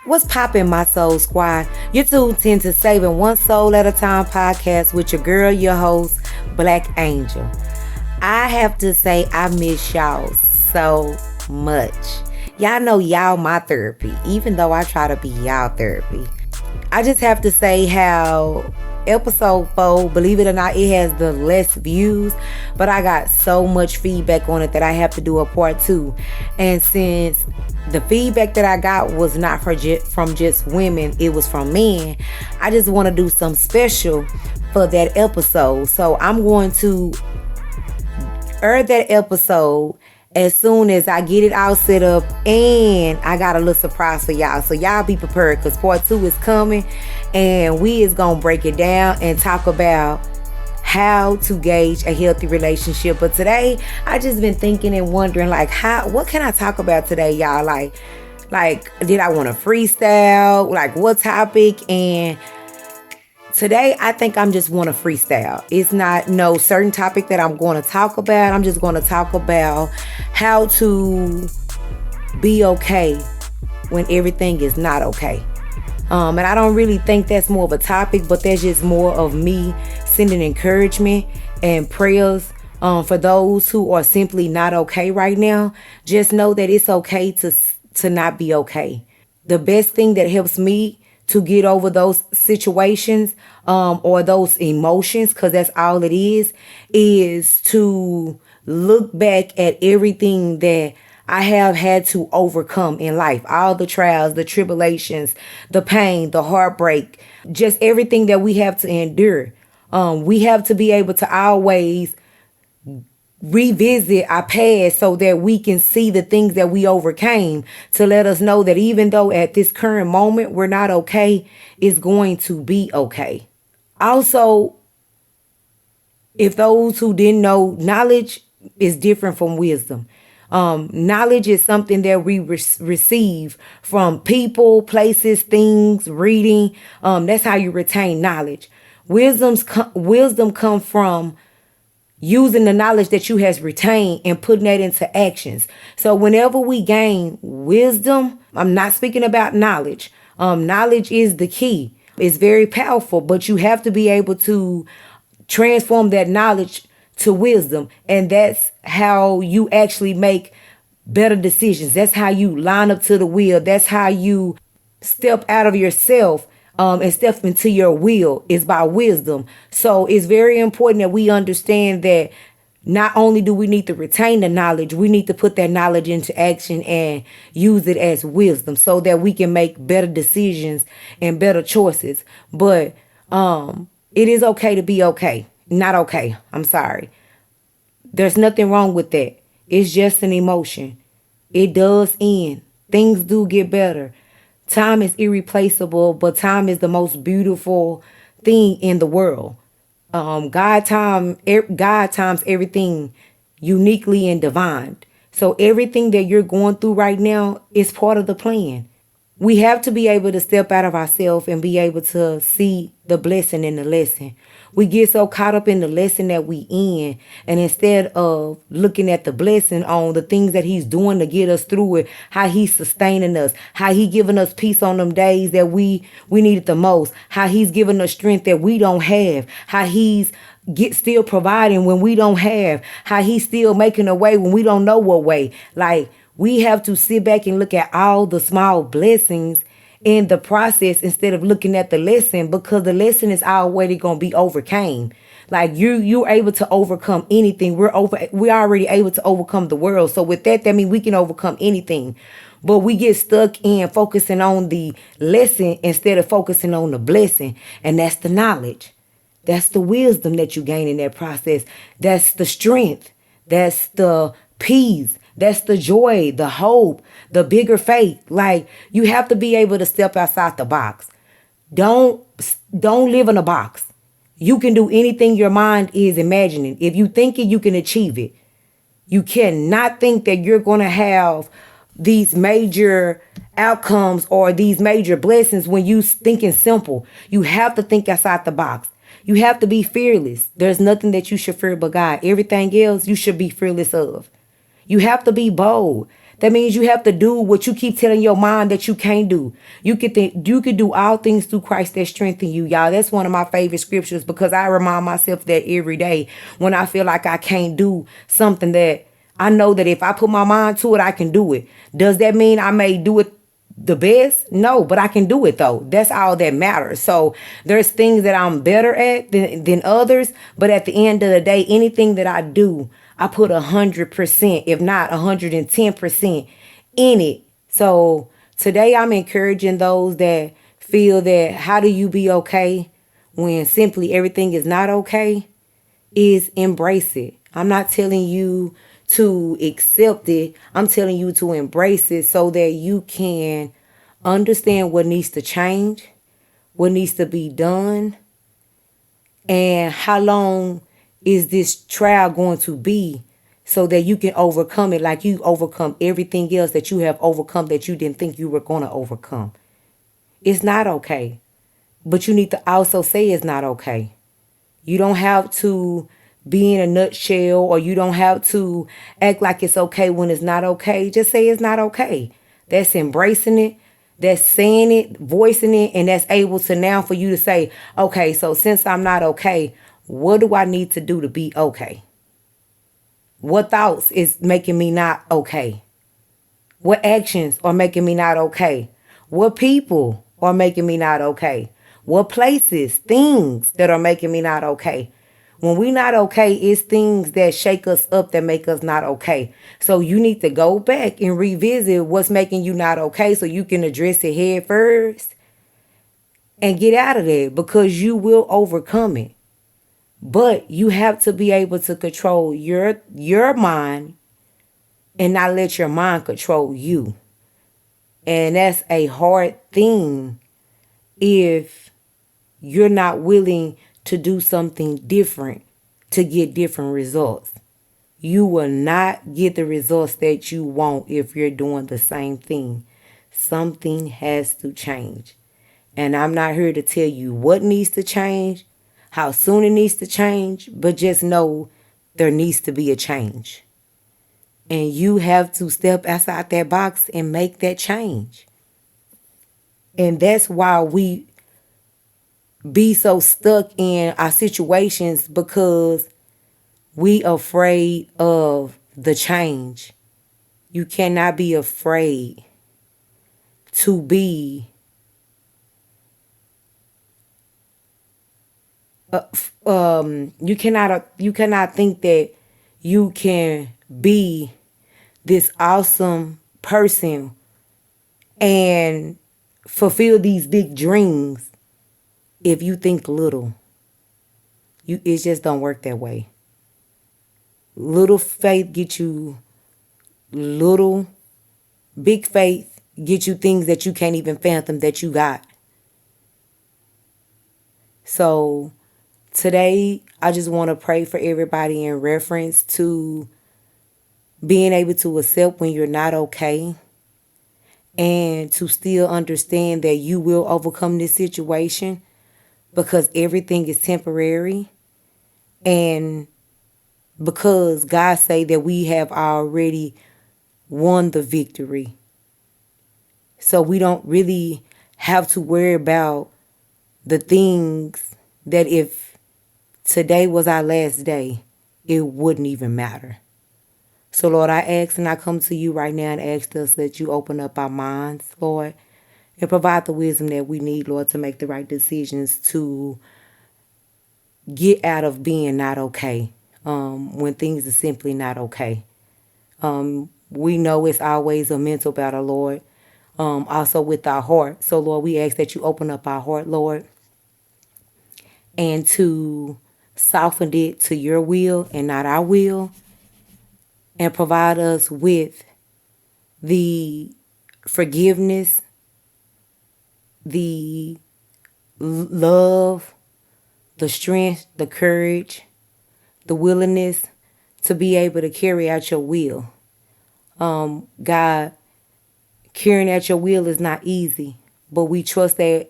What's poppin', my soul squad? You're tuned into Saving One Soul at a Time podcast with your girl, your host, Blacc Angel. I have to say I miss y'all so much. Y'all know y'all my therapy, even though I try to be y'all therapy. I just have to say how episode 4, believe it or not, it has the less views, but I got so much feedback on it that I have to do a part 2. And since the feedback that I got was not from just women, it was from men, I just want to do something special for that episode. So I'm going to air that episode as soon as I get it all set up, and I got a little surprise for y'all. So y'all be prepared, because part 2 is coming, and we is gonna break it down and talk about how to gauge a healthy relationship. But today, I just been thinking and wondering, like, what can I talk about today, y'all? Like, did I want to freestyle? Like, what topic? And today, I think I'm just want to freestyle. It's not no certain topic that I'm going to talk about. I'm just going to talk about how to be okay when everything is not okay. And I don't really think that's more of a topic, but that's just more of me sending encouragement and prayers for those who are simply not okay right now. Just know that it's okay to not be okay. The best thing that helps me to get over those situations or those emotions, because that's all it is to look back at everything that I have had to overcome in life. All the trials, the tribulations, the pain, the heartbreak, just everything that we have to endure. We have to be able to always revisit our past so that we can see the things that we overcame, to let us know that even though at this current moment we're not okay, it's going to be okay. Also, if those who didn't know, knowledge is different from wisdom. Knowledge is something that we receive from people, places, things, reading. That's how you retain knowledge. Wisdom come from using the knowledge that you has retained and putting that into actions. So whenever we gain wisdom, I'm not speaking about knowledge. Knowledge is the key. It's very powerful, but you have to be able to transform that knowledge to wisdom. And that's how you actually make better decisions. That's how you line up to the will. That's how you step out of yourself and step into your will, is by wisdom. So it's very important that we understand that not only do we need to retain the knowledge, we need to put that knowledge into action and use it as wisdom so that we can make better decisions and better choices. But it is okay to be okay. Not okay. I'm sorry. There's nothing wrong with that. It's just an emotion. It does end. Things do get better. Time is irreplaceable, but time is the most beautiful thing in the world. God times everything uniquely and divine. So everything that you're going through right now is part of the plan. We have to be able to step out of ourselves and be able to see the blessing in the lesson. We get so caught up in the lesson that we in, and instead of looking at the blessing on the things that he's doing to get us through it, how he's sustaining us, how he giving us peace on them days that we need it the most, how he's giving us strength that we don't have, how he's still providing when we don't have, how he's still making a way when we don't know what way. Like, we have to sit back and look at all the small blessings in the process instead of looking at the lesson, because the lesson is already going to be overcame. Like, you're able to overcome anything. We're already able to overcome the world. So with that means we can overcome anything. But we get stuck in focusing on the lesson instead of focusing on the blessing. And that's the knowledge. That's the wisdom that you gain in that process. That's the strength. That's the peace. That's the joy, the hope, the bigger faith. Like, you have to be able to step outside the box. Don't live in a box. You can do anything your mind is imagining. If you think it, you can achieve it. You cannot think that you're going to have these major outcomes or these major blessings when you thinking simple. You have to think outside the box. You have to be fearless. There's nothing that you should fear but God. Everything else you should be fearless of. You have to be bold. That means you have to do what you keep telling your mind that you can't do. You could do all things through Christ that strengthen you, y'all. That's one of my favorite scriptures because I remind myself that every day when I feel like I can't do something that I know that if I put my mind to it, I can do it. Does that mean I may do it the best? No, but I can do it though. That's all that matters. So there's things that I'm better at than others, but at the end of the day, anything that I do, I put 100%, if not 110% in it. So today I'm encouraging those that feel that how do you be okay when simply everything is not okay, is embrace it. I'm not telling you to accept it. I'm telling you to embrace it so that you can understand what needs to change, what needs to be done, and how long is this trial going to be so that you can overcome it like you overcome everything else that you have overcome that you didn't think you were going to overcome. It's not okay. But you need to also say it's not okay. You don't have to be in a nutshell, or you don't have to act like it's okay when it's not okay. Just say it's not okay. That's embracing it. That's saying it, voicing it, and that's able to now for you to say, okay, so since I'm not okay, what do I need to do to be okay? What thoughts is making me not okay? What actions are making me not okay? What people are making me not okay? What places, things that are making me not okay? When we not okay, it's things that shake us up that make us not okay. So you need to go back and revisit what's making you not okay so you can address it head first and get out of there, because you will overcome it. But you have to be able to control your mind and not let your mind control you. And that's a hard thing if you're not willing to do something different to get different results. You will not get the results that you want if you're doing the same thing. Something has to change. And I'm not here to tell you what needs to change, how soon it needs to change, but just know there needs to be a change. And you have to step outside that box and make that change. And that's why we be so stuck in our situations, because we afraid of the change. You cannot be afraid to be you cannot think that you can be this awesome person and fulfill these big dreams if you think little. It just don't work that way. Little faith get you little. Big faith get you things that you can't even fathom that you got. So today, I just want to pray for everybody in reference to being able to accept when you're not okay, and to still understand that you will overcome this situation, because everything is temporary, and because God say that we have already won the victory. So we don't really have to worry about the things that if today was our last day, it wouldn't even matter. So Lord, I ask and I come to you right now and ask us that you open up our minds, Lord, and provide the wisdom that we need, Lord, to make the right decisions to get out of being not okay when things are simply not okay. We know it's always a mental battle, Lord, also with our heart. So, Lord, we ask that you open up our heart, Lord, and to soften it to your will and not our will, and provide us with the forgiveness, the love, the strength, the courage, the willingness to be able to carry out your will. God, carrying out your will is not easy, but we trust that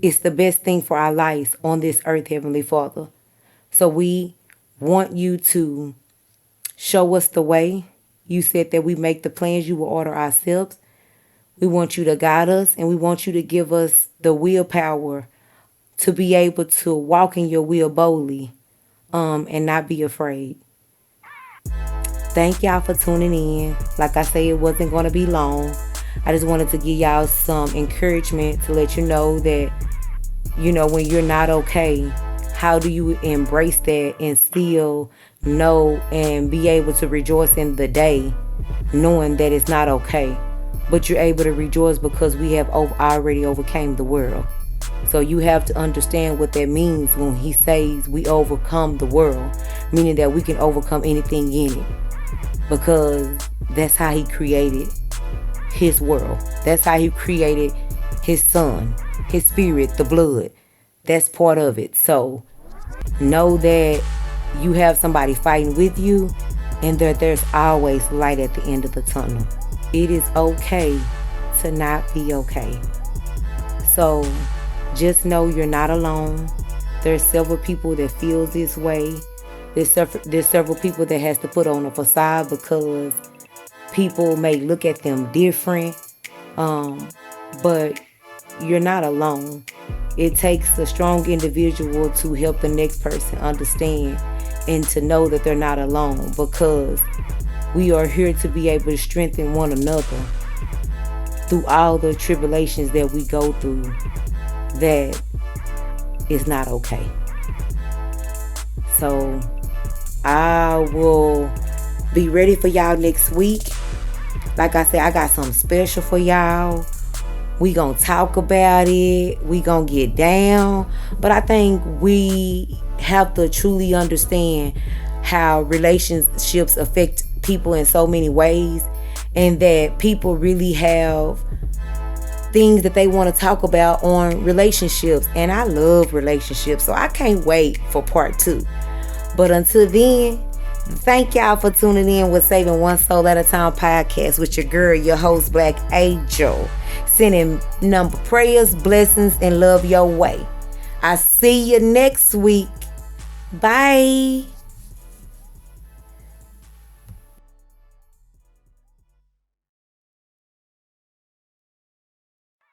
it's the best thing for our lives on this earth, Heavenly Father. So we want you to show us the way. You said that we make the plans, you will order our steps. We want you to guide us, and we want you to give us the willpower to be able to walk in your will boldly, and not be afraid. Thank y'all for tuning in. Like I say, it wasn't going to be long. I just wanted to give y'all some encouragement to let you know that, when you're not okay, how do you embrace that and still know and be able to rejoice in the day knowing that it's not okay, but you're able to rejoice because we have already overcame the world. So you have to understand what that means when he says we overcome the world, meaning that we can overcome anything in it, because that's how he created his world. That's how he created his son, his spirit, the blood. That's part of it. So know that you have somebody fighting with you, and that there's always light at the end of the tunnel. It is okay to not be okay. So just know you're not alone. There's several people that feel this way. There's several people that has to put on a facade because people may look at them different. But you're not alone. It takes a strong individual to help the next person understand and to know that they're not alone, because we are here to be able to strengthen one another through all the tribulations that we go through that is not okay. So I will be ready for y'all next week. Like I said, I got something special for y'all. We gonna talk about it. We gonna get down. But I think we have to truly understand how relationships affect people in so many ways, and that people really have things that they want to talk about on relationships. And I love relationships, so I can't wait for part 2. But until then, thank y'all for tuning in with Saving One Soul at a Time podcast with your girl, your host, Blacc Angel. Sending number prayers, blessings, and love your way. I see you next week. Bye.